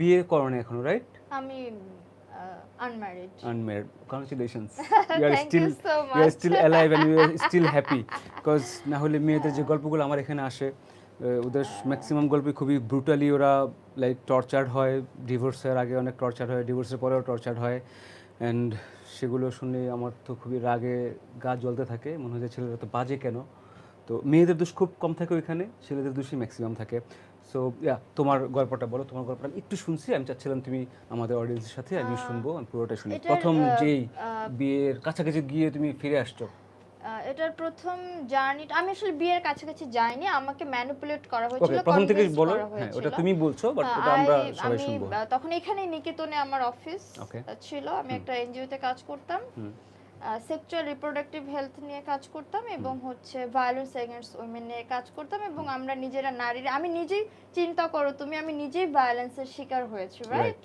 বিয়ে করো না এখনো, রাইট? আমি unmarried. Unmarried. Congratulations. You are thank you still so you are much. still alive and you are still happy. Because না হলে মেয়েদের যে গল্পগুলো আমার এখানে আসে, ওদের ম্যাক্সিমাম গল্পই খুবই ব্রুটালি ওরা লাইক টর্চার্ড হয়, ডিভোর্সের আগে অনেক টর্চার হয়, ডিভোর্সের পরেও টর্চার্ড হয়, অ্যান্ড সেগুলো শুনে আমার তো খুবই রাগে গা জ্বলতে থাকে, মনে হয় যে ছেলেরা তো বাজে কেন। তো মেয়েদের দোষ খুব কম থাকে ওইখানে, ছেলেদের দোষই ম্যাক্সিমাম থাকে। সো তোমার গল্পটা বলো, তোমার গল্পটা আমি একটু শুনছি, আমি চাচ্ছিলাম তুমি আমাদের অডিয়েন্সের সাথে আমি শুনবো, আমি পুরোটাই শুনি। এটার প্রথম যেই আহ, বিয়ের কাছাকাছি গিয়ে তুমি ফিরে আসছো। এটার প্রথম জার্নিটা আমি আসলে বিয়ের কাছাকাছি যাইনি, আমাকে ম্যানিপুলেট করা ওকে, হয়েছিল, প্রথম থেকে কনভিন্স বলো। করা হ্যাঁ, হয়েছিল। ওটা তুমি বলছো, বাট ওটা আই আমরা সবাই আমি শুনবো। তখন এখানে নিকেতনে আমার অফিস ওকে। ছিল, আমি একটা এনজিওতে কাজ করতাম, সেক্সুয়াল রিপ্রোডাক্টিভ হেলথ নিয়ে কাজ করতাম এবং হচ্ছে ভায়োলেন্স এগেইনস্ট উইমেন নিয়ে কাজ করতাম, এবং আমরা নিজেরা নারীরা, আমি নিজেই চিন্তা করো তুমি, আমি নিজেই ভায়োলেন্সের শিকার হয়েছি, রাইট?